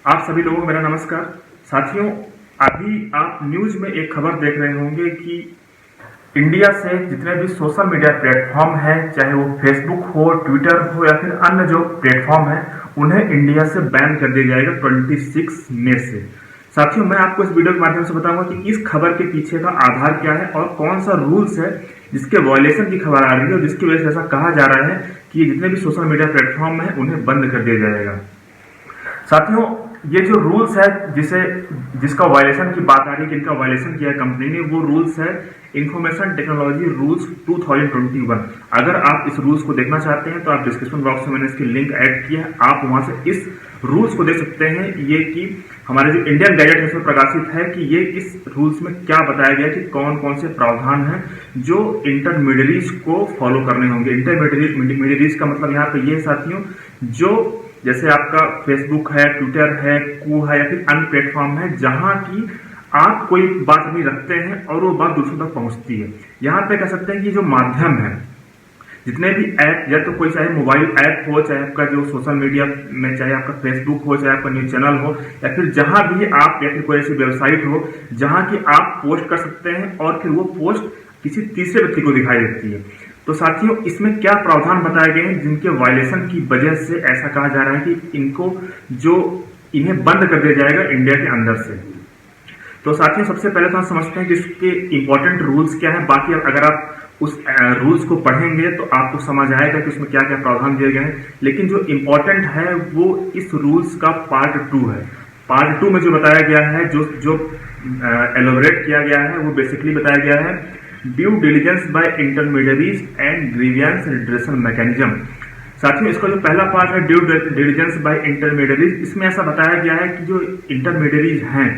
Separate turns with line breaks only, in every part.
आप सभी लोगों को मेरा नमस्कार। साथियों, अभी आप न्यूज में एक खबर देख रहे होंगे कि इंडिया से जितने भी सोशल मीडिया प्लेटफॉर्म हैं, चाहे वो फेसबुक हो, ट्विटर हो या फिर अन्य जो प्लेटफॉर्म हैं, उन्हें इंडिया से बैन कर दिया जाएगा 26 मई से। साथियों, मैं आपको इस वीडियो के माध्यम से बताऊंगा कि इस खबर के पीछे का आधार क्या है और कौन सा रूल्स है जिसके वायलेशन की खबर आ रही है और जिसकी वजह से ऐसा कहा जा रहा है कि ये जितने भी सोशल मीडिया प्लेटफॉर्म हैं उन्हें बंद कर दिया जाएगा। साथियों, ये जो रूल्स है जिसका वायलेशन की बात आ रही है, जिनका वायलेशन किया है कंपनी ने, वो रूल्स है इंफॉर्मेशन टेक्नोलॉजी रूल्स 2021। अगर आप इस रूल्स को देखना चाहते हैं तो आप डिस्क्रिप्शन बॉक्स में मैंने इसकी लिंक ऐड की है, आप वहां से इस रूल्स को देख सकते हैं। ये कि हमारे जो इंडियन गैजेट है इसमें प्रकाशित है कि ये इस रूल्स में क्या बताया गया कि कौन कौन से प्रावधान हैं जो इंटरमीडियरीज को फॉलो करने होंगे। इंटरमीडियरीज का मतलब यहाँ पे ये साथियों, जो जैसे आपका फेसबुक है, ट्विटर है, कू है या फिर अन्य प्लेटफॉर्म है जहां की आप कोई बात नहीं रखते हैं और वो बात दूसरों तक पहुंचती है। यहाँ पे कह सकते हैं कि जो माध्यम है, जितने भी ऐप, या तो कोई चाहे मोबाइल ऐप हो, चाहे आपका जो सोशल मीडिया में, चाहे आपका फेसबुक हो, चाहे आपका न्यूज चैनल हो, या फिर जहां भी आप या फिर कोई ऐसी वेबसाइट हो जहां की आप पोस्ट कर सकते हैं और फिर वो पोस्ट किसी तीसरे व्यक्ति को दिखाई देती है। तो साथियों, इसमें क्या प्रावधान बताए गए हैं जिनके वायलेशन की वजह से ऐसा कहा जा रहा है कि इन्हें बंद कर दिया जाएगा इंडिया के अंदर से। तो साथियों, सबसे पहले तो हम समझते हैं कि इसके इंपॉर्टेंट रूल्स क्या है। बाकी अगर आप उस रूल्स को पढ़ेंगे तो आपको समझ आएगा कि उसमें क्या क्या प्रावधान दिए गए हैं। लेकिन जो इंपॉर्टेंट है वो इस रूल्स का पार्ट 2 है। पार्ट 2 में जो बताया गया है, जो एलोबरेट किया गया है, वो बेसिकली बताया गया है due diligence by intermediaries and grievance redressal mechanism. साथियों, इसका जो पहला पार्ट है ड्यू डिलिजेंस बाय इंटरमीडियरीज, इसमें ऐसा बताया गया है कि जो इंटरमीडियरीज हैं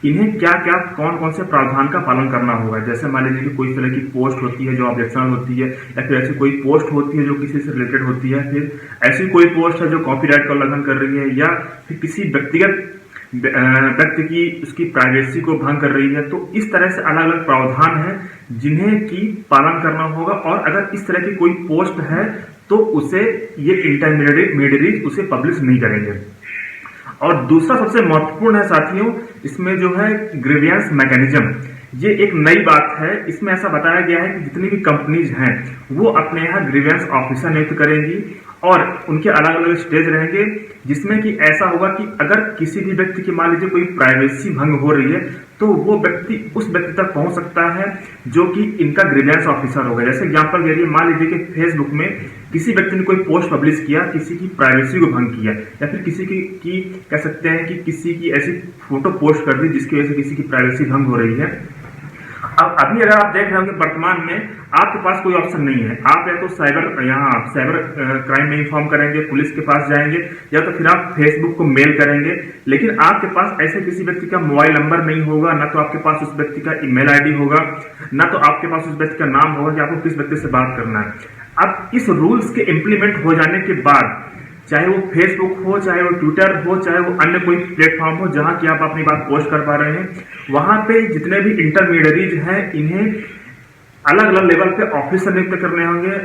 इन्हें क्या क्या कौन कौन से प्रावधान का पालन करना होगा। जैसे मान लीजिए कि कोई तरह की पोस्ट होती है जो ऑब्जेक्शनल होती है, या फिर ऐसी कोई पोस्ट होती है जो किसी से रिलेटेड होती है, फिर ऐसी कोई पोस्ट है जो कॉपीराइट का उल्लंघन कर रही है, या फिर किसी व्यक्तिगत व्यक्ति की उसकी प्राइवेसी को भंग कर रही है। तो इस तरह से अलग अलग प्रावधान हैं जिन्हें की पालन करना होगा। और अगर इस तरह की कोई पोस्ट है तो उसे ये इंटरमीडियरीज उसे पब्लिश नहीं करेंगे। और दूसरा सबसे महत्वपूर्ण है साथियों, इसमें जो है ग्रीवियंस मैकेनिज्म, ये एक नई बात है। इसमें ऐसा बताया गया है कि जितनी भी कंपनीज हैं वो अपने यहाँ ग्रीवियंस ऑफिसर नियुक्त करेंगी और उनके अलग अलग स्टेज रहेंगे, जिसमें कि ऐसा होगा कि अगर किसी भी व्यक्ति की मान लीजिए कोई प्राइवेसी भंग हो रही है तो वो व्यक्ति उस व्यक्ति तक पहुंच सकता है जो कि इनका ग्रीवियंस ऑफिसर होगा। जैसे एग्जांपल के लिए मान लीजिए कि फेसबुक में किसी व्यक्ति ने कोई पोस्ट पब्लिश किया, किसी की प्राइवेसी को भंग किया, या फिर किसी की कह सकते हैं कि किसी की ऐसी फोटो पोस्ट कर दी जिसकी वजह से किसी की प्राइवेसी भंग हो रही है। अब अभी अगर आप देख रहे होंगे वर्तमान में आपके पास कोई ऑप्शन नहीं है। आप या तो साइबर क्राइम में इन्फॉर्म करेंगे, पुलिस के पास जाएंगे, या तो फिर आप फेसबुक को मेल करेंगे। लेकिन आपके पास ऐसे किसी व्यक्ति का मोबाइल नंबर नहीं होगा, ना तो आपके पास उस व्यक्ति का ईमेल आईडी होगा, ना तो आपके पास उस व्यक्ति का नाम होगा कि आपको किस व्यक्ति से बात करना है। अब इस रूल्स के इम्प्लीमेंट हो जाने के बाद, चाहे वो फेसबुक हो, चाहे वो ट्विटर हो, चाहे वो अन्य कोई प्लेटफॉर्म हो जहां की आप अपनी बात पोस्ट कर पा रहे हैं, वहां पे जितने भी इंटरमीडियरीज हैं इन्हें अलग अलग लेवल पे ऑफिसर नियुक्त करने होंगे,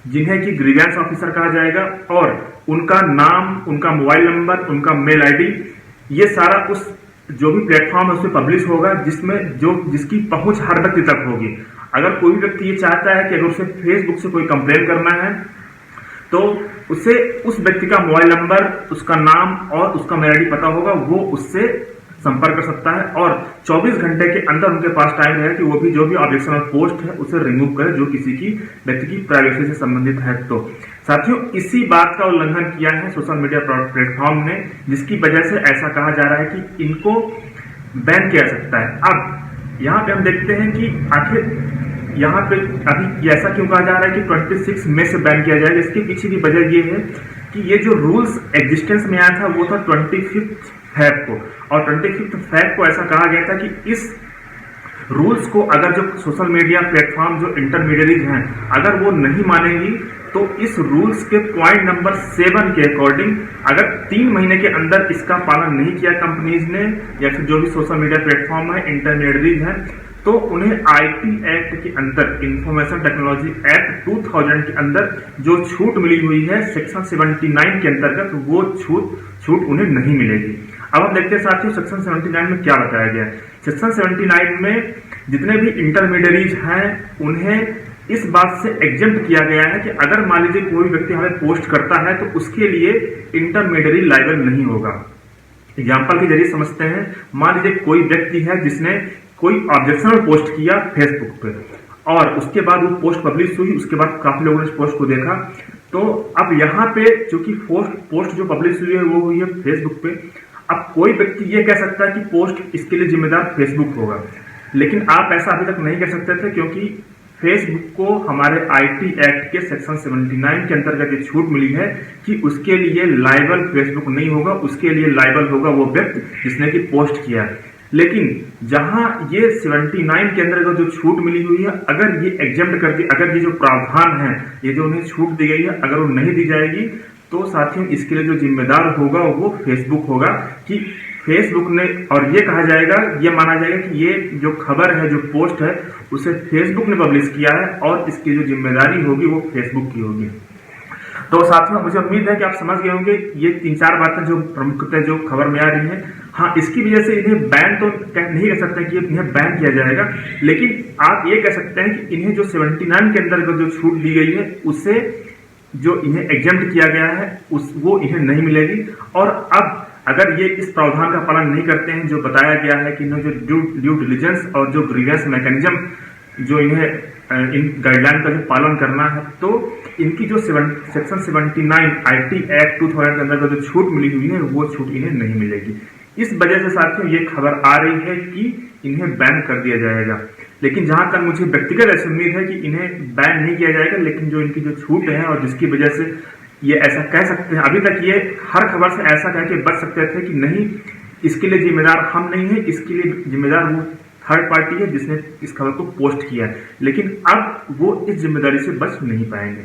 जिन्हें कि ग्रीवियंस ऑफिसर कहा जाएगा। और उनका नाम, उनका मोबाइल नंबर, उनका मेल आईडी, ये सारा उस जो भी प्लेटफॉर्म है उसमें पब्लिश होगा, जिसकी पहुंच हर व्यक्ति तक होगी। अगर कोई व्यक्ति ये चाहता है कि अगर उसे फेसबुक से कोई कंप्लेन करना है तो उसे उस व्यक्ति का मोबाइल नंबर, उसका नाम और उसका मेल आईडी पता होगा, वो उससे संपर्क कर सकता है और 24 घंटे के अंदर उनके पास टाइम रहेगा कि वो भी जो भी ऑब्जेक्शनल पोस्ट है उसे रिमूव करे जो किसी की व्यक्ति की प्राइवेसी से संबंधित है। तो साथियों, इसी बात का उल्लंघन किया है सोशल मीडिया प्लेटफॉर्म ने, जिसकी वजह से ऐसा कहा जा रहा है कि इनको बैन किया जा सकता है। अब यहाँ पे हम देखते हैं कि आखिर यहाँ पे अभी ऐसा क्यों कहा जा रहा है कि 26 मई से बैन किया जाएगा। इसके पीछे की वजह ये है कि ये जो रूल्स एग्जिस्टेंस में आया था वो था 25 फैब को, और 25 फैब को ऐसा कहा गया था कि इस रूल्स को अगर जो सोशल मीडिया प्लेटफॉर्म जो इंटरमीडियरीज हैं अगर वो नहीं मानेंगी तो इस रूल्स के पॉइंट नंबर 7 के अकॉर्डिंग अगर 3 महीने के अंदर इसका पालन नहीं किया कंपनीज ने, या फिर जो भी सोशल मीडिया प्लेटफॉर्म है, इंटरमीडियरीज हैं, तो उन्हें आईटी एक्ट के अंदर, इंफॉर्मेशन टेक्नोलॉजी एक्ट 2000 के अंदर जो छूट मिली हुई है सेक्शन 79 के अंतर्गत, वो छूट उन्हें नहीं मिलेगी। अब हम देखते हैं साथियों सेक्शन 79 में क्या बताया गया है। सेक्शन 79 में जितने भी इंटरमीडियरीज हैं उन्हें इस बात से एग्जेम्प्ट किया गया है कि अगर मान लीजिए कोई व्यक्ति हमें पोस्ट करता है तो उसके लिए इंटरमीडियरी लायबल नहीं होगा। एग्जाम्पल के जरिए समझते हैं, मान लीजिए कोई व्यक्ति है जिसने कोई ऑब्जेक्शनल पोस्ट किया फेसबुक पे और उसके बाद वो पोस्ट पब्लिश हुई, उसके बाद काफी लोगों ने इस पोस्ट को देखा। तो अब यहाँ पे चूंकि पोस्ट जो पब्लिश हुई है वो हुई है फेसबुक पे। अब कोई व्यक्ति ये कह सकता है कि पोस्ट इसके लिए जिम्मेदार फेसबुक होगा, लेकिन आप ऐसा अभी तक नहीं कह सकते थे क्योंकि फेसबुक को हमारे आईटी एक्ट के सेक्शन 79 के अंतर्गत ये छूट मिली है कि उसके लिए लायबल फेसबुक नहीं होगा, उसके लिए लायबल होगा वो व्यक्ति जिसने कि पोस्ट किया है। लेकिन जहां ये 79 के अंतर्गत जो छूट मिली हुई है, अगर ये एग्जेम्प्ट कर दी, अगर ये जो प्रावधान है, ये जो उन्हें छूट दी गई है, अगर वो नहीं दी जाएगी तो साथियों इसके लिए जो जिम्मेदार होगा वो फेसबुक होगा कि फेसबुक ने, और ये कहा जाएगा, ये माना जाएगा कि ये जो खबर है, जो पोस्ट है, उसे फेसबुक ने पब्लिश किया है और इसकी जो जिम्मेदारी होगी वो फेसबुक की होगी। तो साथियों मुझे उम्मीद है कि आप समझ गए होंगे ये 3-4 बातें जो प्रमुखतः जो खबर में आ रही है। हाँ, इसकी वजह से इन्हें बैन तो नहीं कह सकते कि इन्हें बैन किया जाएगा, लेकिन आप ये कह सकते हैं कि इन्हें जो 79 के अंतर्गत जो छूट दी गई है उससे जो इन्हें एग्जेम्प्ट किया गया है वो इन्हें नहीं मिलेगी। और अब अगर ये इस प्रावधान का पालन नहीं करते हैं जो बताया गया है कि इन्हें जो ड्यू डिलिजेंस और जो ग्रीवेंस मैकेनिज्म जो इन्हें इन गाइडलाइन का जो पालन करना है, तो इनकी जो सेक्शन 79 आईटी एक्ट 2000 के अंदर जो छूट मिली हुई है वो छूट इन्हें नहीं मिलेगी। इस वजह से साथियों ये खबर आ रही है कि इन्हें बैन कर दिया जाएगा। लेकिन जहां तक मुझे व्यक्तिगत ऐसी उम्मीद है कि इन्हें बैन नहीं किया जाएगा, लेकिन जो इनकी जो छूट है और जिसकी वजह से ये ऐसा कह सकते हैं, अभी तक ये हर खबर से ऐसा कह के बच सकते थे कि नहीं इसके लिए जिम्मेदार हम नहीं है, इसके लिए जिम्मेदार वो थर्ड पार्टी है जिसने इस खबर को पोस्ट किया है, लेकिन अब वो इस जिम्मेदारी से बच नहीं पाएंगे।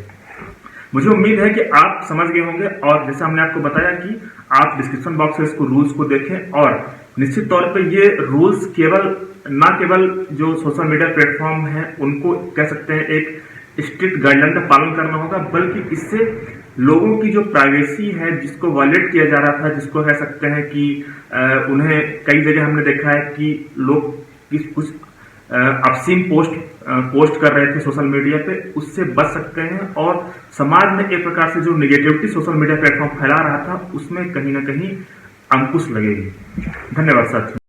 मुझे उम्मीद है कि आप समझ गए होंगे और जैसे हमने आपको बताया कि आप डिस्क्रिप्शन बॉक्स में इसको रूल्स को देखें और निश्चित तौर पे ये रूल्स केवल जो सोशल मीडिया प्लेटफॉर्म है उनको कह सकते हैं एक स्ट्रिक्ट गाइडलाइन का पालन करना होगा, बल्कि इससे लोगों की जो प्राइवेसी है जिसको वायलेट किया जा रहा था, जिसको कह सकते हैं कि उन्हें कई जगह हमने देखा है कि लोग कुछ ऑब्सीन पोस्ट कर रहे थे सोशल मीडिया पे, उससे बच सकते हैं और समाज में एक प्रकार से जो निगेटिविटी सोशल मीडिया प्लेटफॉर्म फैला रहा था उसमें कहीं ना कहीं अंकुश लगेगी। धन्यवाद साथियों।